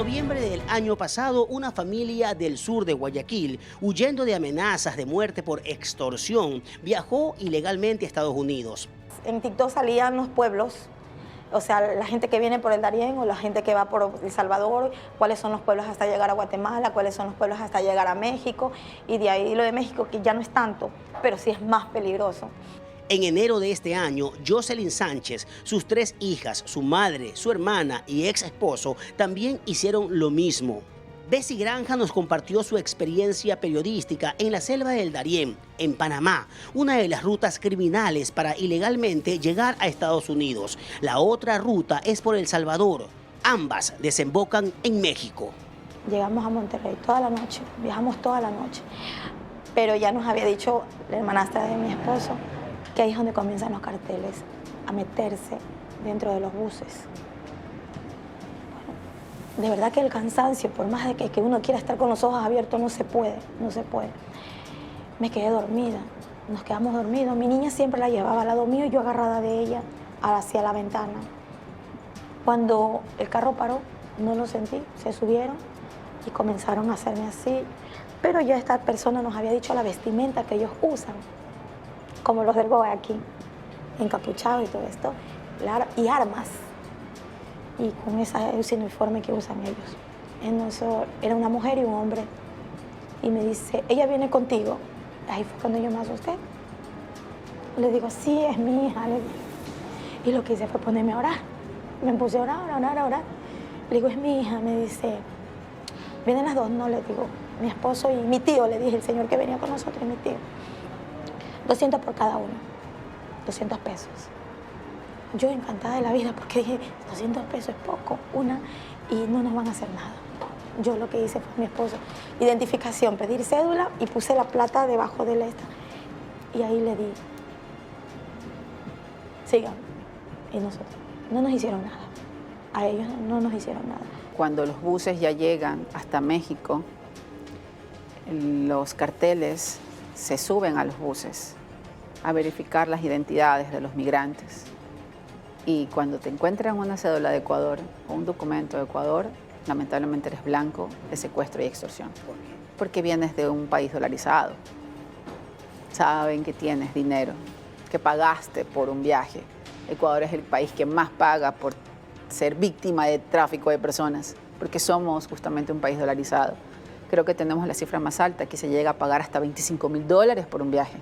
noviembre del año pasado, una familia del sur de Guayaquil, huyendo de amenazas de muerte por extorsión, viajó ilegalmente a Estados Unidos. En TikTok salían los pueblos, o sea, la gente que viene por el Darién o la gente que va por El Salvador, cuáles son los pueblos hasta llegar a Guatemala, cuáles son los pueblos hasta llegar a México, y de ahí lo de México, que ya no es tanto, pero sí es más peligroso. En enero de este año, Jocelyn Sánchez, sus 3 hijas, su madre, su hermana y ex esposo también hicieron lo mismo. Bessie Granja nos compartió su experiencia periodística en la selva del Darién, en Panamá, una de las rutas criminales para ilegalmente llegar a Estados Unidos. La otra ruta es por El Salvador. Ambas desembocan en México. Llegamos a Monterrey toda la noche, viajamos toda la noche, pero ya nos había dicho la hermanastra de mi esposo que ahí es donde comienzan los carteles a meterse dentro de los buses. Bueno, de verdad que el cansancio, por más de que uno quiera estar con los ojos abiertos, no se puede. Me quedé dormida, nos quedamos dormidos. Mi niña siempre la llevaba al lado mío y yo agarrada de ella hacia la ventana. Cuando el carro paró, no lo sentí, se subieron y comenzaron a hacerme así. Pero ya esta persona nos había dicho la vestimenta que ellos usan, como los del GOE aquí, encapuchados y todo esto, y armas, y con ese uniforme que usan ellos. Entonces, era una mujer y un hombre, y me dice, ¿ella viene contigo? Ahí fue cuando yo me asusté. Le digo, sí, es mi hija. Y lo que hice fue ponerme a orar. Me puse a orar. Le digo, es mi hija. Me dice, ¿vienen las dos? No, le digo, mi esposo y mi tío, le dije, el señor que venía con nosotros y mi tío. 200 por cada uno, 200 pesos. Yo encantada de la vida porque dije, 200 pesos es poco, y no nos van a hacer nada. Yo lo que hice fue mi esposo, identificación, pedir cédula y puse la plata debajo de esta. Y ahí le di, sigan. Y nosotros, no nos hicieron nada. A ellos no nos hicieron nada. Cuando los buses ya llegan hasta México, los carteles se suben a los buses a verificar las identidades de los migrantes. Y cuando te encuentran una cédula de Ecuador o un documento de Ecuador, lamentablemente eres blanco de secuestro y extorsión. ¿Por qué? Porque vienes de un país dolarizado. Saben que tienes dinero, que pagaste por un viaje. Ecuador es el país que más paga por ser víctima de tráfico de personas, porque somos justamente un país dolarizado. Creo que tenemos la cifra más alta, aquí se llega a pagar hasta $25.000 por un viaje.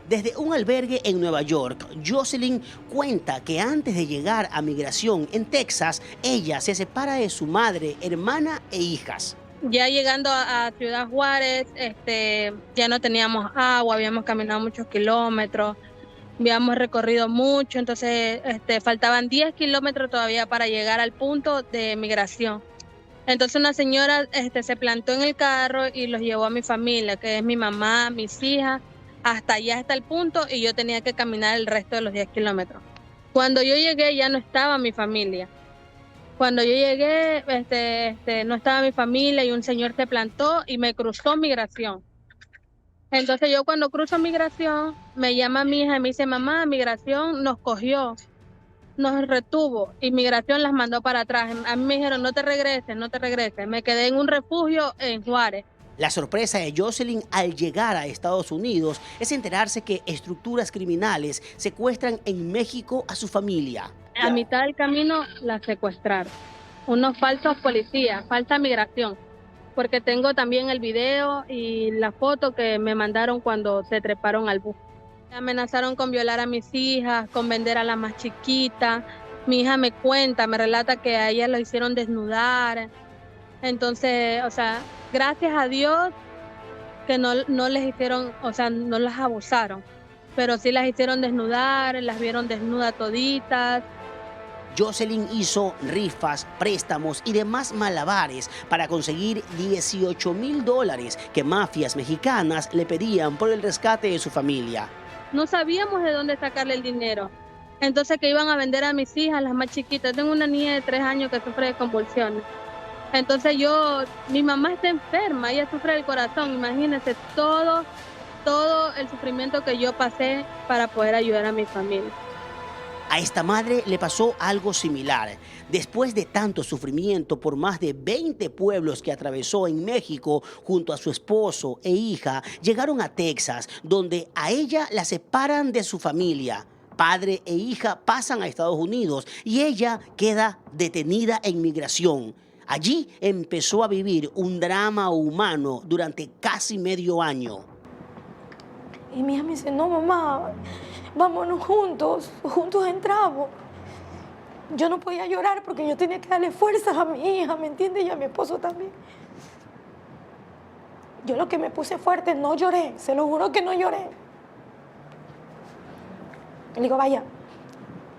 Desde un albergue en Nueva York, Jocelyn cuenta que antes de llegar a migración en Texas, ella se separa de su madre, hermana e hijas. Ya llegando a Ciudad Juárez, ya no teníamos agua, habíamos caminado muchos kilómetros, habíamos recorrido mucho, entonces faltaban 10 kilómetros todavía para llegar al punto de migración. Entonces una señora se plantó en el carro y los llevó a mi familia, que es mi mamá, mis hijas, hasta allá, hasta el punto, y yo tenía que caminar el resto de los 10 kilómetros. Cuando yo llegué ya no estaba mi familia. Cuando yo llegué no estaba mi familia y un señor se plantó y me cruzó migración. Entonces yo cuando cruzo migración, me llama mi hija y me dice, mamá, migración nos cogió, nos retuvo y migración las mandó para atrás. A mí me dijeron, no te regreses. Me quedé en un refugio en Juárez. La sorpresa de Jocelyn al llegar a Estados Unidos es enterarse que estructuras criminales secuestran en México a su familia. A mitad del camino la secuestraron. Unos falsos policías, falsa migración. Porque tengo también el video y la foto que me mandaron cuando se treparon al bus. Me amenazaron con violar a mis hijas, con vender a la más chiquita. Mi hija me cuenta, me relata que a ella lo hicieron desnudar. Entonces, gracias a Dios que no les hicieron, no las abusaron, pero sí las hicieron desnudar, las vieron desnudas toditas. Jocelyn hizo rifas, préstamos y demás malabares para conseguir $18.000 que mafias mexicanas le pedían por el rescate de su familia. No sabíamos de dónde sacarle el dinero. Entonces que iban a vender a mis hijas, las más chiquitas. Tengo una niña de 3 años que sufre de convulsiones. Entonces mi mamá está enferma, ella sufre del corazón. Imagínense todo el sufrimiento que yo pasé para poder ayudar a mi familia. A esta madre le pasó algo similar. Después de tanto sufrimiento por más de 20 pueblos que atravesó en México junto a su esposo e hija, llegaron a Texas, donde a ella la separan de su familia. Padre e hija pasan a Estados Unidos y ella queda detenida en migración. Allí empezó a vivir un drama humano durante casi medio año. Y mi hija me dice, no mamá, vámonos juntos entramos. Yo no podía llorar porque yo tenía que darle fuerzas a mi hija, ¿me entiendes? Y a mi esposo también. Yo lo que me puse fuerte, no lloré, se lo juro que no lloré. Le digo, vaya,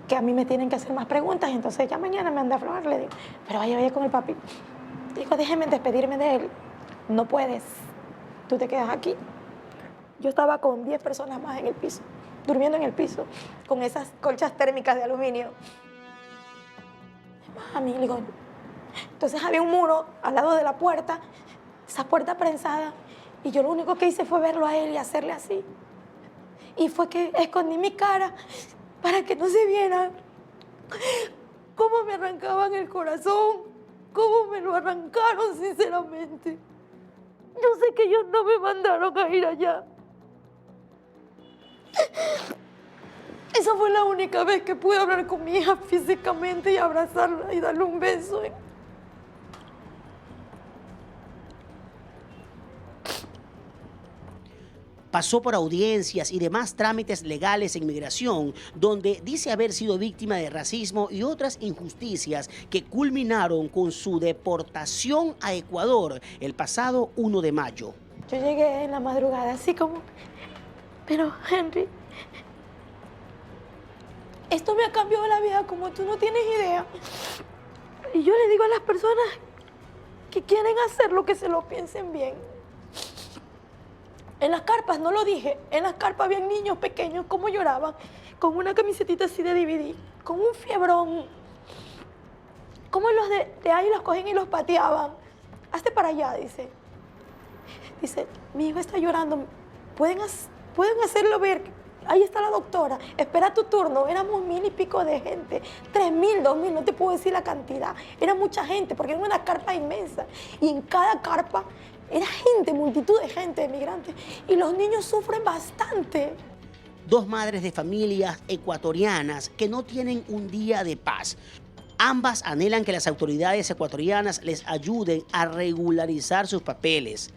que a mí me tienen que hacer más preguntas, y entonces ya mañana me anda a hablar, le digo, pero vaya con el papi. Digo, déjeme despedirme de él. No puedes, tú te quedas aquí. Yo estaba con 10 personas más en el piso, durmiendo en el piso, con esas colchas térmicas de aluminio. Mami, le digo, entonces había un muro al lado de la puerta, esa puerta prensada, y yo lo único que hice fue verlo a él y hacerle así. Y fue que escondí mi cara para que no se viera cómo me arrancaban el corazón, cómo me lo arrancaron sinceramente. Yo sé que ellos no me mandaron a ir allá. Esa fue la única vez que pude hablar con mi hija físicamente y abrazarla y darle un beso. Pasó por audiencias y demás trámites legales en migración, donde dice haber sido víctima de racismo y otras injusticias que culminaron con su deportación a Ecuador el pasado 1 de mayo. Yo llegué en la madrugada así como, pero Henry, esto me ha cambiado la vida como tú no tienes idea. Y yo le digo a las personas que quieren hacerlo, que se lo piensen bien. En las carpas, no lo dije, en las carpas habían niños pequeños, cómo lloraban, con una camisetita así de DVD, con un fiebrón. Cómo los de ahí los cogían y los pateaban. Hazte para allá, dice. Dice, mi hijo está llorando, pueden hacerlo ver. Ahí está la doctora, espera tu turno. Éramos 1000 y pico de gente, 3000, 2000, no te puedo decir la cantidad. Era mucha gente porque era una carpa inmensa. Y en cada carpa era gente, multitud de gente, de migrantes. Y los niños sufren bastante. 2 madres de familias ecuatorianas que no tienen un día de paz. Ambas anhelan que las autoridades ecuatorianas les ayuden a regularizar sus papeles.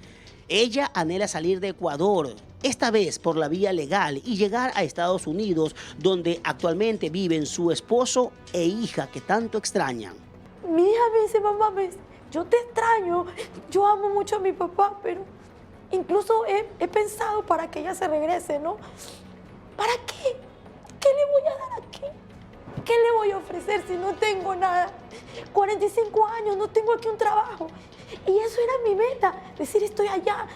Ella anhela salir de Ecuador, esta vez por la vía legal, y llegar a Estados Unidos, donde actualmente viven su esposo e hija que tanto extrañan. Mi hija me dice, mamá, yo te extraño, yo amo mucho a mi papá, pero incluso he pensado para que ella se regrese, ¿no? ¿Para qué? ¿Qué le voy a dar aquí? ¿Qué le voy a ofrecer si no tengo nada? 45 años, no tengo aquí un trabajo. Y eso era mi meta, decir, estoy allá.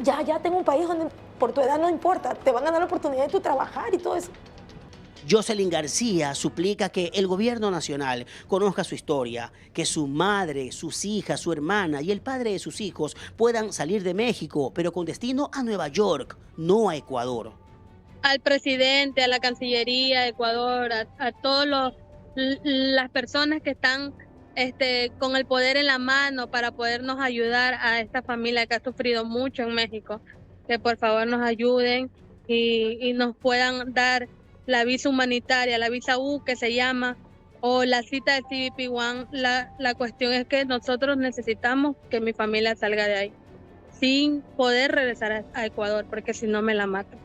Ya tengo un país donde por tu edad no importa, te van a dar la oportunidad de tu trabajar y todo eso. Jocelyn García suplica que el gobierno nacional conozca su historia, que su madre, sus hijas, su hermana y el padre de sus hijos puedan salir de México, pero con destino a Nueva York, no a Ecuador. Al presidente, a la Cancillería de Ecuador, a todas las personas que están con el poder en la mano para podernos ayudar a esta familia que ha sufrido mucho en México, que por favor nos ayuden y nos puedan dar la visa humanitaria, la visa U que se llama, o la cita de CBP One. La cuestión es que nosotros necesitamos que mi familia salga de ahí, sin poder regresar a Ecuador, porque si no me la matan.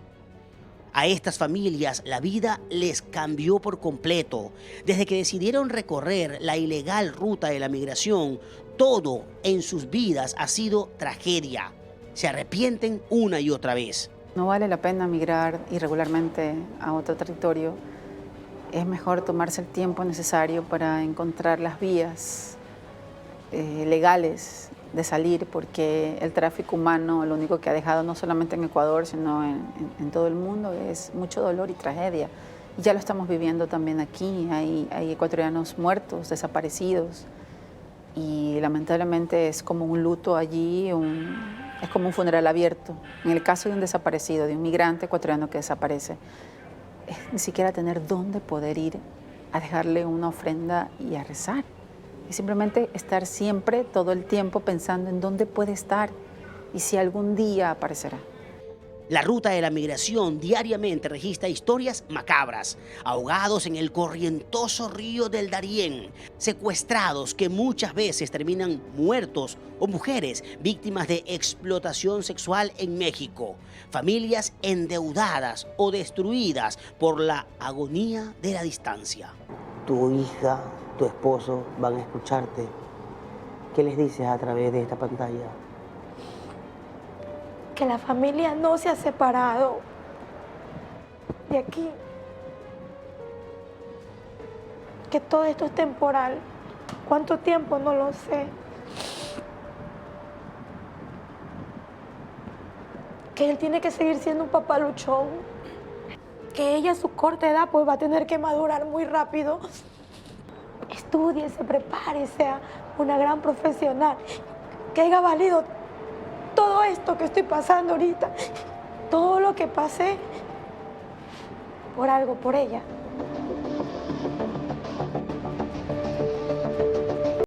A estas familias la vida les cambió por completo. Desde que decidieron recorrer la ilegal ruta de la migración, todo en sus vidas ha sido tragedia. Se arrepienten una y otra vez. No vale la pena migrar irregularmente a otro territorio. Es mejor tomarse el tiempo necesario para encontrar las vías legales de salir, porque el tráfico humano lo único que ha dejado no solamente en Ecuador, sino en todo el mundo es mucho dolor y tragedia. Y ya lo estamos viviendo también aquí. Hay ecuatorianos muertos, desaparecidos, y lamentablemente es como un luto allí, es como un funeral abierto. En el caso de un desaparecido, de un migrante ecuatoriano que desaparece, es ni siquiera tener dónde poder ir a dejarle una ofrenda y a rezar. Es simplemente estar siempre, todo el tiempo, pensando en dónde puede estar y si algún día aparecerá. La ruta de la migración diariamente registra historias macabras, ahogados en el corrientoso río del Darién, secuestrados que muchas veces terminan muertos, o mujeres víctimas de explotación sexual en México, familias endeudadas o destruidas por la agonía de la distancia. Tu hija, tu esposo van a escucharte. ¿Qué les dices a través de esta pantalla? Que la familia no se ha separado de aquí. Que todo esto es temporal. ¿Cuánto tiempo? No lo sé. Que él tiene que seguir siendo un papá luchón. Que ella a su corta edad pues va a tener que madurar muy rápido. Estúdiese, prepárese, sea una gran profesional. Que haya valido todo esto que estoy pasando ahorita, todo lo que pasé, por algo, por ella.